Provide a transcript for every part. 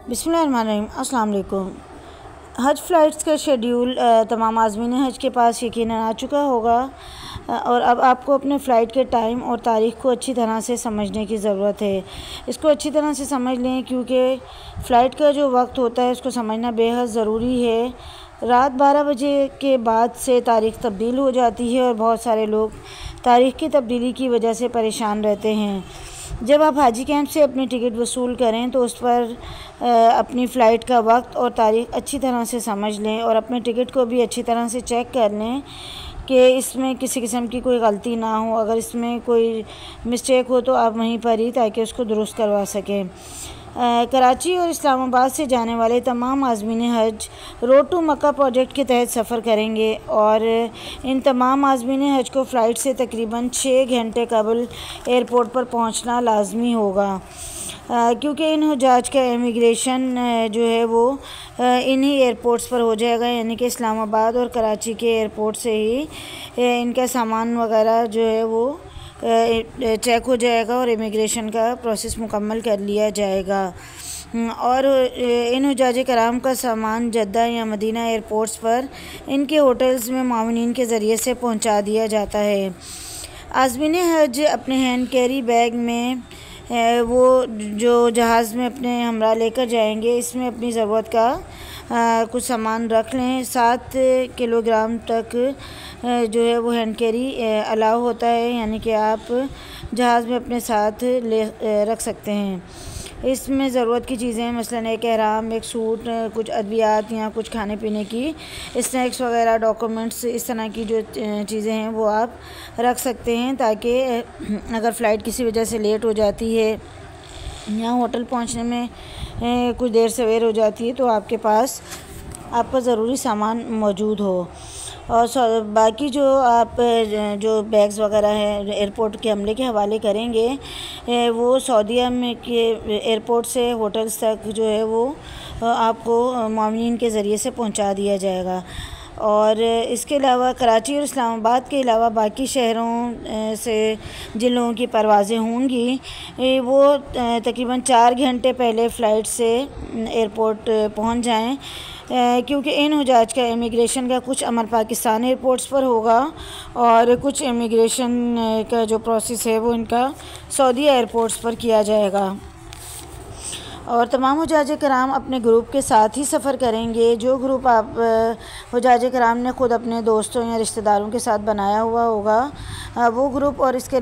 बिस्मिल्लाहिर्रहमानिर्रहीम। अस्सलाम वालेकुम। हज फ़्लाइट्स का शेड्यूल तमाम आज़मीन हज के पास यकीनन आ चुका होगा और अब आपको अपने फ़्लाइट के टाइम और तारीख़ को अच्छी तरह से समझने की ज़रूरत है। इसको अच्छी तरह से समझ लें क्योंकि फ़्लाइट का जो वक्त होता है उसको समझना बेहद ज़रूरी है। रात 12 बजे के बाद से तारीख़ तब्दील हो जाती है और बहुत सारे लोग तारीख़ की तब्दीली की वजह से परेशान रहते हैं। जब आप हाजी कैंप से अपनी टिकट वसूल करें तो उस पर अपनी फ़्लाइट का वक्त और तारीख़ अच्छी तरह से समझ लें और अपने टिकट को भी अच्छी तरह से चेक कर लें कि इसमें किसी किस्म की कोई गलती ना हो। अगर इसमें कोई मिस्टेक हो तो आप वहीं पर ही ताकि उसको दुरुस्त करवा सकें। कराची और इस्लामाबाद से जाने वाले तमाम आज़मीन हज रोड टू मक्का प्रोजेक्ट के तहत सफ़र करेंगे और इन तमाम आज़मीन हज को फ़्लाइट से तकरीबन 6 घंटे कबल एयरपोर्ट पर पहुंचना लाजमी होगा क्योंकि इन हुजाज का इमिग्रेशन जो है वो इन्हीं एयरपोर्ट्स पर हो जाएगा, यानी कि इस्लामाबाद और कराची के एयरपोर्ट से ही इनका सामान वगैरह जो है वो चेक हो जाएगा और इमिग्रेशन का प्रोसेस मुकम्मल कर लिया जाएगा। और इन हुज्जाज कराम का सामान जद्दा या मदीना एयरपोर्ट्स पर इनके होटल्स में मावनीन के ज़रिए से पहुंचा दिया जाता है। आज़मीन हज अपने हैंड कैरी बैग में वो जो जहाज़ में अपने हमरा लेकर जाएंगे इसमें अपनी ज़रूरत का कुछ सामान रख लें। 7 किलोग्राम तक जो है वो हैंड कैरी अलाउ होता है, यानी कि आप जहाज़ में अपने साथ रख सकते हैं। इसमें ज़रूरत की चीज़ें मसलन एक एहराम, एक सूट, कुछ अद्वियात या कुछ खाने पीने की स्नैक्स वगैरह, डॉक्यूमेंट्स, इस तरह की जो चीज़ें हैं वो आप रख सकते हैं ताकि अगर फ़्लाइट किसी वजह से लेट हो जाती है या होटल पहुंचने में कुछ देर सवेर हो जाती है तो आपके पास आपका ज़रूरी सामान मौजूद हो। और बाकी जो आप जो बैग्स वगैरह हैं एयरपोर्ट के अमले के हवाले करेंगे वो सऊदीया में के एयरपोर्ट से होटल्स तक जो है वो आपको मामलीन के ज़रिए से पहुंचा दिया जाएगा। और इसके अलावा कराची और इस्लामाबाद के अलावा बाकी शहरों से जिन लोगों की परवाज़ें होंगी वो तकरीबन 4 घंटे पहले फ़्लाइट से एयरपोर्ट पहुंच जाएं क्योंकि इन हुजाज का इमिग्रेशन का कुछ अमल पाकिस्तान एयरपोर्ट्स पर होगा और कुछ इमिग्रेशन का जो प्रोसेस है वो इनका सऊदी एयरपोर्ट्स पर किया जाएगा। और तमाम हुजाज कराम अपने ग्रुप के साथ ही सफ़र करेंगे। जो ग्रुप आप हुजाज कराम ने ख़ुद अपने दोस्तों या रिश्तेदारों के साथ बनाया हुआ होगा वो ग्रुप और इसके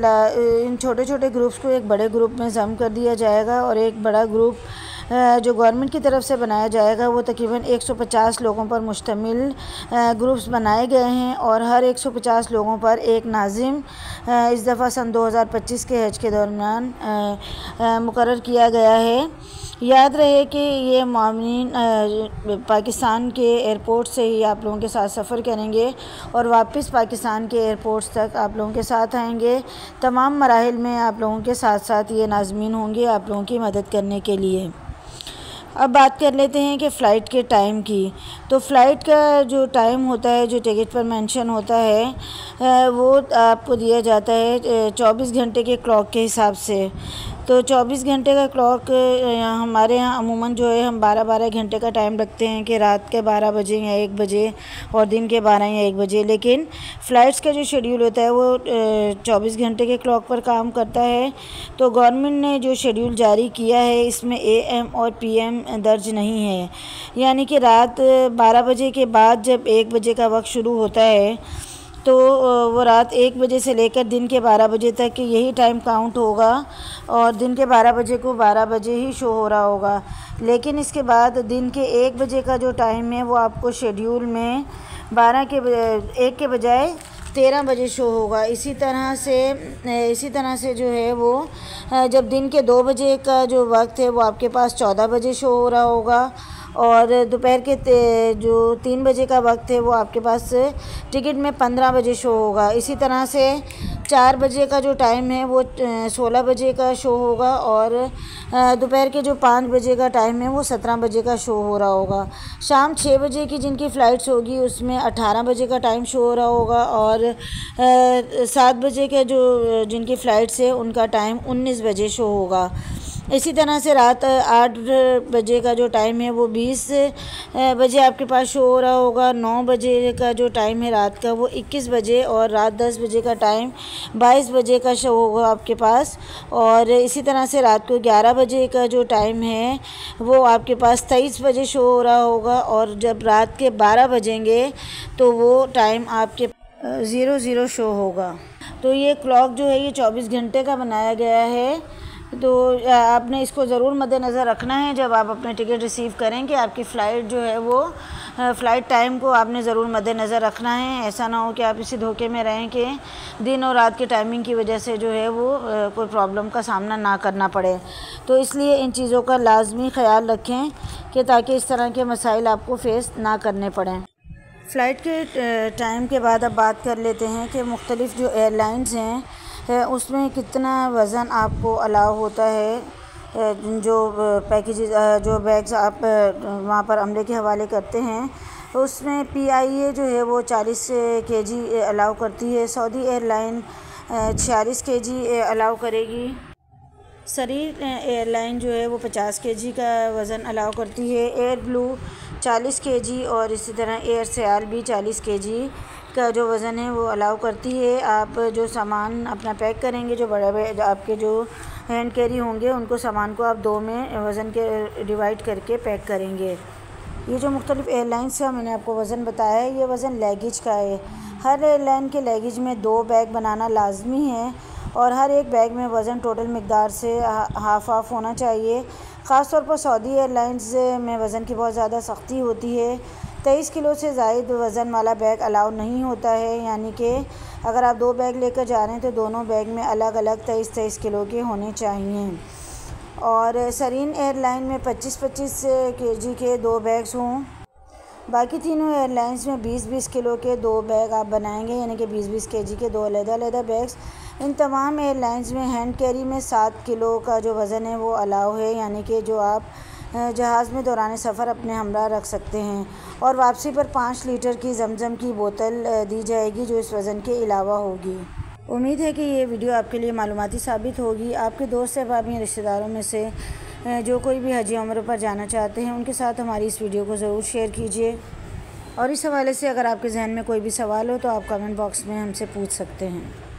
इन छोटे छोटे ग्रुप्स को एक बड़े ग्रुप में ज़म कर दिया जाएगा और एक बड़ा ग्रुप जो गवर्नमेंट की तरफ से बनाया जाएगा वो तकरीबन 150 लोगों पर मुश्तमिल ग्रुप्स बनाए गए हैं और हर 150 लोगों पर एक नाज़िम इस दफ़ा सन 2025 के हज के दरमियान मुकर्रर किया गया है। याद रहे कि ये मामलीन पाकिस्तान के एयरपोर्ट से ही आप लोगों के साथ सफ़र करेंगे और वापस पाकिस्तान के एयरपोर्ट्स तक आप लोगों के साथ आएंगे। तमाम मराहिल में आप लोगों के साथ साथ ये नाज़मीन होंगे आप लोगों की मदद करने के लिए। अब बात कर लेते हैं कि फ़्लाइट के टाइम की। तो फ़्लाइट का जो टाइम होता है, जो टिकट पर मेंशन होता है वो आपको दिया जाता है 24 घंटे के क्लॉक के हिसाब से। तो 24 घंटे का क्लॉक हमारे यहाँ अमूमन जो है हम 12-12 घंटे का टाइम रखते हैं कि रात के 12 बजे या 1 बजे और दिन के 12 या 1 बजे, लेकिन फ़्लाइट्स का जो शेड्यूल होता है वो 24 घंटे के क्लॉक पर काम करता है। तो गवर्नमेंट ने जो शेड्यूल जारी किया है इसमें AM और PM दर्ज नहीं है, यानी कि रात 12 बजे के बाद जब 1 बजे का वक्त शुरू होता है तो वो रात 1 बजे से लेकर दिन के 12 बजे तक यही टाइम काउंट होगा और दिन के 12 बजे को 12 बजे ही शो हो रहा होगा। लेकिन इसके बाद दिन के 1 बजे का जो टाइम है वो आपको शेड्यूल में 1 के बजाय 13 बजे शो होगा। इसी तरह से जो है वो जब दिन के 2 बजे का जो वक्त है वो आपके पास 14 बजे शो हो रहा होगा और दोपहर के जो 3 बजे का वक्त है वो आपके पास टिकट में 15 बजे शो होगा। इसी तरह से 4 बजे का जो टाइम है वो 16 बजे का शो होगा और दोपहर के जो 5 बजे का टाइम है वो 17 बजे का शो हो रहा होगा। शाम 6 बजे की जिनकी फ़्लाइट्स होगी उसमें 18 बजे का टाइम शो हो रहा होगा और 7 बजे के जो जिनकी फ़्लाइट्स है उनका टाइम 19 बजे शो होगा। इसी तरह से रात 8 बजे का जो टाइम है वो 20 बजे आपके पास शो हो रहा होगा। 9 बजे का जो टाइम है रात का वो 21 बजे, और रात 10 बजे का टाइम 22 बजे का शो होगा आपके पास। और इसी तरह से रात को 11 बजे का जो टाइम है वो आपके पास 23 बजे शो हो रहा होगा। और जब रात के 12 बजेंगे तो वो टाइम आपके 00 शो होगा। तो ये क्लॉक जो है ये 24 घंटे का बनाया गया है। तो आपने इसको ज़रूर मद्देनज़र रखना है जब आप अपने टिकट रिसीव करें कि आपकी फ़्लाइट जो है वो फ़्लाइट टाइम को आपने ज़रूर मद्देनज़र रखना है। ऐसा ना हो कि आप इसी धोखे में रहें कि दिन और रात के टाइमिंग की वजह से जो है वो कोई प्रॉब्लम का सामना ना करना पड़े। तो इसलिए इन चीज़ों का लाजमी ख़्याल रखें कि ताकि इस तरह के मसाइल आपको फ़ेस ना करने पड़ें। फ़्लाइट के टाइम के बाद अब बात कर लेते हैं कि मुख्तलिफ़ जो एयरलाइंस हैं उसमें कितना वज़न आपको अलाउ होता है। जो पैकेजेस जो बैग्स आप वहाँ पर अमले के हवाले करते हैं उसमें PIA जो है वो 40 kg अलाउ करती है। सऊदी एयरलाइन 46 kg अलाउ करेगी। सरीर एयरलाइन जो है वो 50 kg का वज़न अलाउ करती है। एयर ब्लू 40 kg और इसी तरह एयर सयाल भी 40 kg का जो वज़न है वो अलाउ करती है। आप जो सामान अपना पैक करेंगे, जो बड़े आपके जो हैंड कैरी होंगे उनको सामान को आप 2 में वज़न के डिवाइड करके पैक करेंगे। ये जो मुख्तलिफ़ एयरलाइंस का मैंने आपको वज़न बताया है ये वज़न लगेज का है। हर एयरलाइन के लगेज में 2 बैग बनाना लाजमी है और हर एक बैग में वज़न टोटल मकदार से हाफ़ होना चाहिए। ख़ास तौर पर सऊदी एयरलाइंस में वज़न की बहुत ज़्यादा सख्ती होती है। 23 किलो से ज़ायद वज़न वाला बैग अलाउ नहीं होता है, यानी कि अगर आप 2 बैग लेकर जा रहे हैं तो दोनों बैग में अलग अलग 23-23 किलो के होने चाहिए। और सरीन एयरलाइन में 25-25 kg के 2 बैग्स हों। बाकी तीनों एयरलाइंस में 20-20 किलो के 2 बैग आप बनाएंगे, यानी कि 20-20 kg के 2 अलग-अलग बैग्स। इन तमाम एयरलाइंस में हैंड कैरी में 7 किलो का जो वज़न है वो अलाउ है, यानी कि जो आप जहाज़ में दौरान सफ़र अपने हमरा रख सकते हैं। और वापसी पर 5 लीटर की ज़मज़म की बोतल दी जाएगी जो इस वज़न के अलावा होगी। उम्मीद है कि ये वीडियो आपके लिए मालूमाती साबित होगी। आपके दोस्त अहबाब या रिश्तेदारों में से जो कोई भी हज उम्र पर जाना चाहते हैं उनके साथ हमारी इस वीडियो को ज़रूर शेयर कीजिए। और इस हवाले से अगर आपके जहन में कोई भी सवाल हो तो आप कमेंट बॉक्स में हमसे पूछ सकते हैं।